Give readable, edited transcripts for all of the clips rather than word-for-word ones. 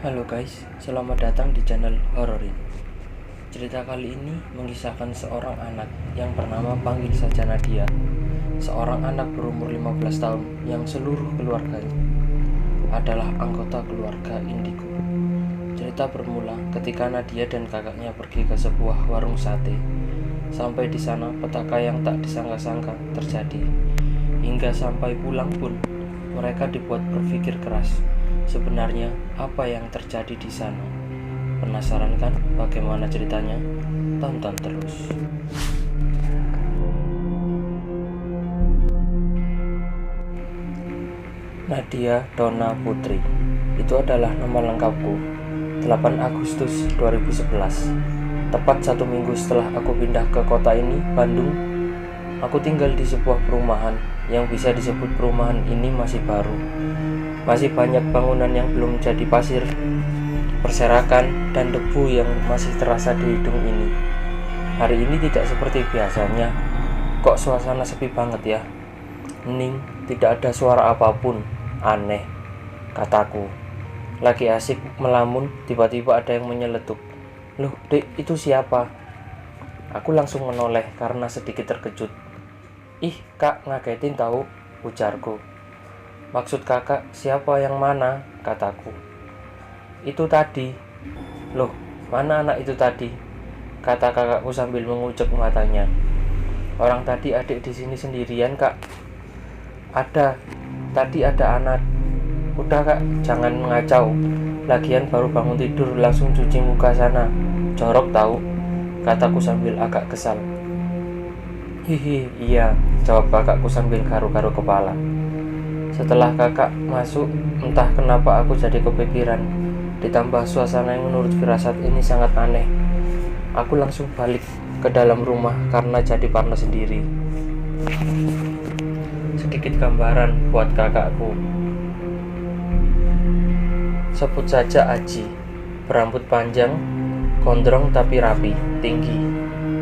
Halo guys, selamat datang di channel Hororin. Cerita kali ini mengisahkan seorang anak yang bernama panggil saja Nadia. Seorang anak berumur 15 tahun yang seluruh keluarganya adalah anggota keluarga Indigo. Cerita bermula ketika Nadia dan kakaknya pergi ke sebuah warung sate. Sampai di sana petaka yang tak disangka-sangka terjadi. Hingga sampai pulang pun mereka dibuat berpikir keras. Sebenarnya apa yang terjadi di sana? Penasaran kan bagaimana ceritanya? Tonton terus. Nadia Donna Putri. Itu adalah nama lengkapku. 8 Agustus 2011. Tepat 1 minggu setelah aku pindah ke kota ini, Bandung. Aku tinggal di sebuah perumahan yang bisa disebut perumahan ini masih baru. Masih banyak bangunan yang belum jadi pasir, berserakan, dan debu yang masih terasa di hidung ini. Hari ini tidak seperti biasanya. Kok suasana sepi banget ya? Hening, tidak ada suara apapun. Aneh, kataku. Lagi asik melamun, tiba-tiba ada yang menyeletuk. Loh, Dek, itu siapa? Aku langsung menoleh karena sedikit terkejut. Ih, Kak, ngagetin tahu, ujarku. Maksud kakak siapa yang mana? Kataku. Itu tadi. Loh, mana anak itu tadi? Kata kakakku sambil mengucek matanya. Orang tadi adik di sini sendirian, Kak. Ada. Tadi ada anak. Udah, Kak, jangan mengacau. Lagian baru bangun tidur langsung cuci muka sana. Jorok tahu, kataku sambil agak kesal. Hihi, iya, jawab kakakku sambil garu-garu kepala. Setelah kakak masuk, entah kenapa aku jadi kepikiran. Ditambah suasana yang menurut firasat ini sangat aneh. Aku langsung balik ke dalam rumah karena jadi parno sendiri. Sedikit gambaran buat kakakku. Sebut saja Aji. Berambut panjang, gondrong tapi rapi, tinggi.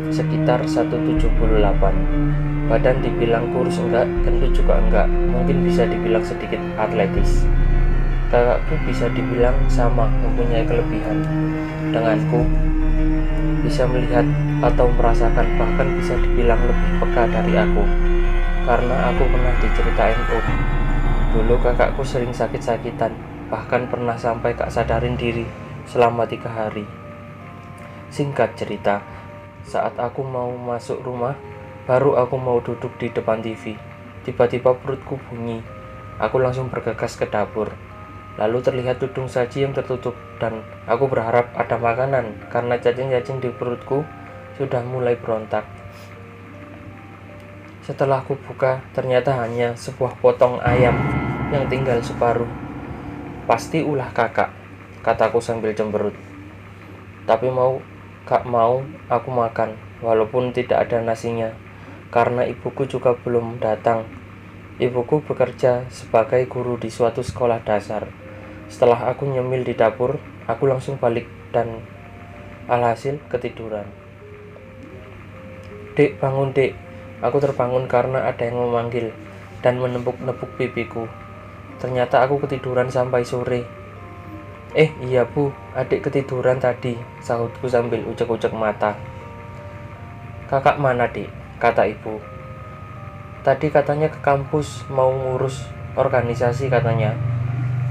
Sekitar 178. Badan dibilang kurus enggak, gendut juga enggak, mungkin bisa dibilang sedikit atletis. Kakakku bisa dibilang sama, mempunyai kelebihan denganku, bisa melihat atau merasakan, bahkan bisa dibilang lebih peka dari aku. Karena aku pernah diceritain dulu kakakku sering sakit-sakitan, bahkan pernah sampai gak sadarin diri selama 3 hari. Singkat cerita, saat aku mau masuk rumah, baru aku mau duduk di depan TV. Tiba-tiba perutku bunyi. Aku langsung bergegas ke dapur. Lalu terlihat tudung saji yang tertutup dan aku berharap ada makanan karena cacing-cacing di perutku sudah mulai berontak. Setelah aku buka, ternyata hanya sebuah potong ayam yang tinggal separuh. Pasti ulah kakak, kataku sambil cemberut. Tapi gak mau aku makan, walaupun tidak ada nasinya. Karena ibuku juga belum datang. Ibuku bekerja sebagai guru di suatu sekolah dasar. Setelah aku nyemil di dapur, aku langsung balik dan alhasil ketiduran. Dek, bangun dek. Aku terbangun karena ada yang memanggil dan menepuk-nepuk pipiku. Ternyata aku ketiduran sampai sore. Iya bu, adik ketiduran tadi, sahutku sambil ucek-ucek mata. Kakak mana dek? Kata ibu. Tadi katanya ke kampus mau ngurus organisasi katanya.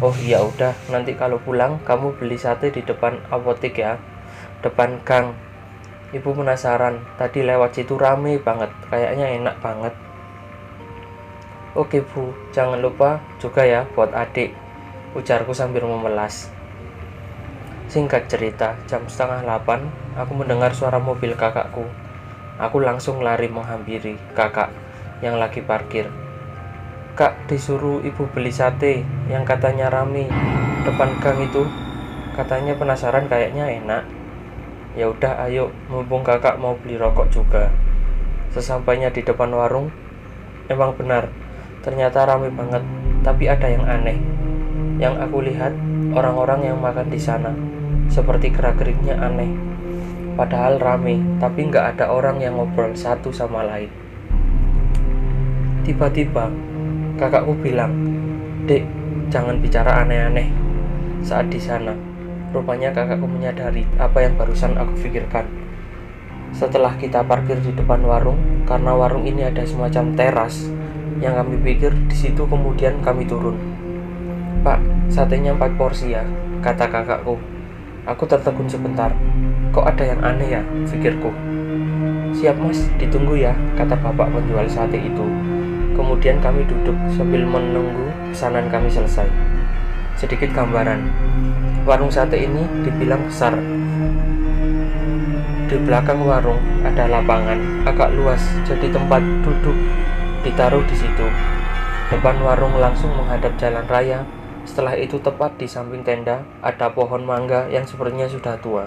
Oh iya udah, nanti kalau pulang kamu beli sate di depan apotek ya, depan gang. Ibu penasaran, tadi lewat situ rame banget, kayaknya enak banget. Oke bu, jangan lupa juga ya buat adik, ujarku sambil memelas. Singkat cerita, jam 7:30 aku mendengar suara mobil kakakku. Aku langsung lari menghampiri kakak yang lagi parkir. Kak, disuruh ibu beli sate yang katanya rame depan gang itu. Katanya penasaran kayaknya enak. Ya udah ayo, mumpung kakak mau beli rokok juga. Sesampainya di depan warung, emang benar, ternyata rame banget. Tapi ada yang aneh. Yang aku lihat, orang-orang yang makan di sana seperti gerak-geriknya aneh. Padahal rame, tapi nggak ada orang yang ngobrol satu sama lain. Tiba-tiba, kakakku bilang, Dek, jangan bicara aneh-aneh saat di sana. Rupanya kakakku menyadari apa yang barusan aku pikirkan. Setelah kita parkir di depan warung, karena warung ini ada semacam teras, yang kami pikir di situ kemudian kami turun. "Pak, satenya 4 porsi ya," kata kakakku. Aku tertegun sebentar. Kok ada yang aneh ya, pikirku. "Siap mas, ditunggu ya," kata bapak penjual sate itu. Kemudian kami duduk sambil menunggu pesanan kami selesai. Sedikit gambaran. Warung sate ini dibilang besar. Di belakang warung ada lapangan agak luas, jadi tempat duduk ditaruh di situ. Depan warung langsung menghadap jalan raya. Setelah itu tepat di samping tenda ada pohon mangga yang sepertinya sudah tua.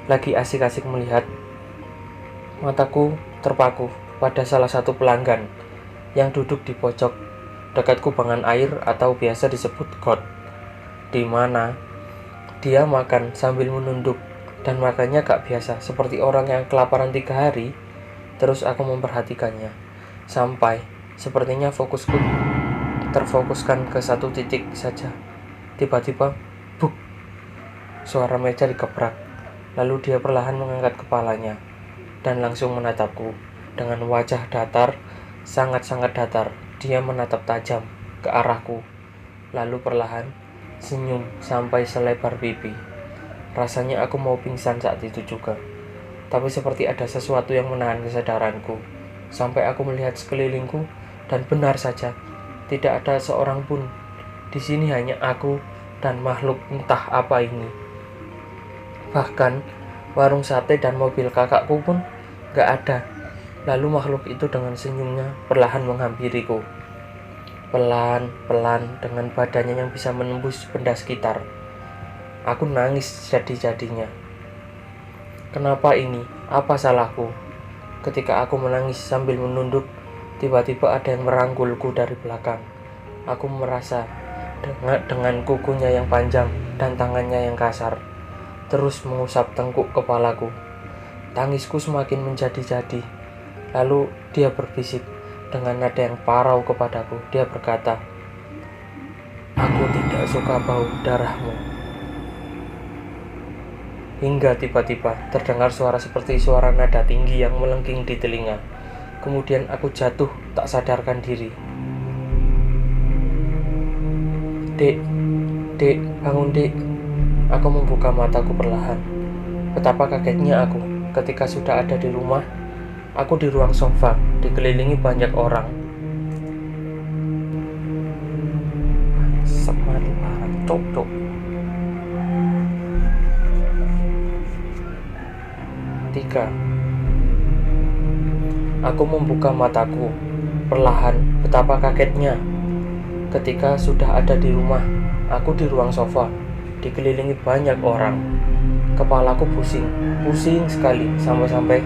Lagi asik-asik melihat, mataku terpaku pada salah satu pelanggan yang duduk di pojok dekat kubangan air atau biasa disebut got, di mana dia makan sambil menunduk dan makannya gak biasa seperti orang yang kelaparan 3 hari. Terus aku memperhatikannya sampai sepertinya fokusku terfokuskan ke satu titik saja. Tiba-tiba, buk, suara meja digebrak. Lalu dia perlahan mengangkat kepalanya dan langsung menatapku dengan wajah datar, sangat-sangat datar. Dia menatap tajam ke arahku, lalu perlahan senyum sampai selebar pipi. Rasanya aku mau pingsan saat itu juga, tapi seperti ada sesuatu yang menahan kesadaranku sampai aku melihat sekelilingku dan benar saja tidak ada seorang pun. Di sini hanya aku dan makhluk entah apa ini. Bahkan warung sate dan mobil kakakku pun gak ada. Lalu makhluk itu dengan senyumnya perlahan menghampiriku. Pelan-pelan dengan badannya yang bisa menembus benda sekitar. Aku nangis jadi-jadinya. Kenapa ini? Apa salahku? Ketika aku menangis sambil menunduk, tiba-tiba ada yang merangkulku dari belakang. Aku merasa dengan kukunya yang panjang dan tangannya yang kasar, terus mengusap tengkuk kepalaku. Tangisku semakin menjadi-jadi. Lalu dia berbisik dengan nada yang parau kepadaku. Dia berkata, "Aku tidak suka bau darahmu." Hingga tiba-tiba terdengar suara seperti suara nada tinggi yang melengking di telinga. Kemudian aku jatuh tak sadarkan diri. Dek, bangun dek." Aku membuka mataku perlahan. Betapa kagetnya aku ketika sudah ada di rumah. Aku di ruang sofa, dikelilingi banyak orang. Semari parah, cok. 3. Aku membuka mataku perlahan. Betapa kagetnya ketika sudah ada di rumah. Aku di ruang sofa, dikelilingi banyak orang. Kepalaku pusing sekali, sampai-sampai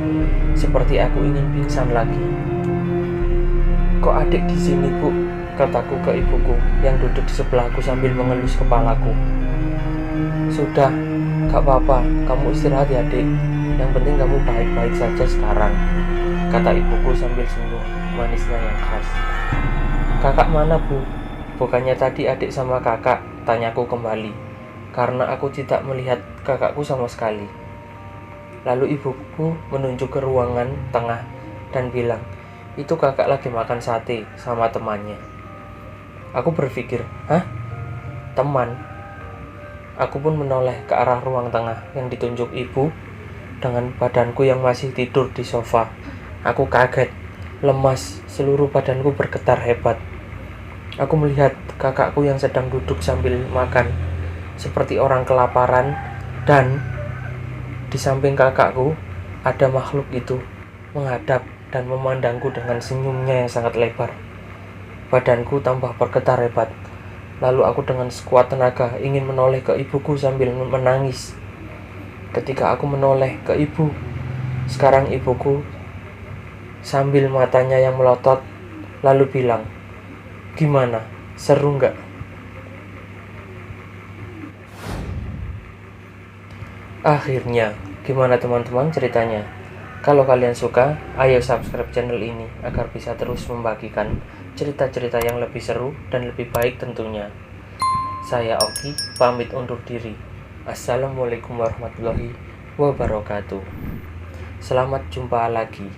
seperti aku ingin pingsan lagi. "Kok adik di sini, Bu?" kataku ke ibuku yang duduk di sebelahku sambil mengelus kepalaku. "Sudah, gak apa-apa, kamu istirahat ya, Dek. Yang penting kamu baik-baik saja sekarang," kata ibuku sambil senyum manisnya yang khas. "Kakak mana, Bu? Bukannya tadi adik sama kakak?" tanyaku kembali, karena aku tidak melihat kakakku sama sekali. Lalu ibuku menunjuk ke ruangan tengah dan bilang, "Itu kakak lagi makan sate sama temannya." Aku berpikir, "Hah? Teman?" Aku pun menoleh ke arah ruang tengah yang ditunjuk ibu dengan badanku yang masih tidur di sofa. Aku kaget, lemas, seluruh badanku bergetar hebat. Aku melihat kakakku yang sedang duduk sambil makan, seperti orang kelaparan, dan di samping kakakku ada makhluk itu menghadap dan memandangku dengan senyumnya yang sangat lebar. Badanku tambah bergetar hebat. Lalu aku dengan sekuat tenaga ingin menoleh ke ibuku sambil menangis. Ketika aku menoleh ke ibu, sekarang ibuku sambil matanya yang melotot lalu bilang, "Gimana? Seru nggak?" Akhirnya, gimana teman-teman ceritanya? Kalau kalian suka, ayo subscribe channel ini agar bisa terus membagikan cerita-cerita yang lebih seru dan lebih baik tentunya. Saya Oki, pamit undur diri. Assalamualaikum warahmatullahi wabarakatuh. Selamat jumpa lagi.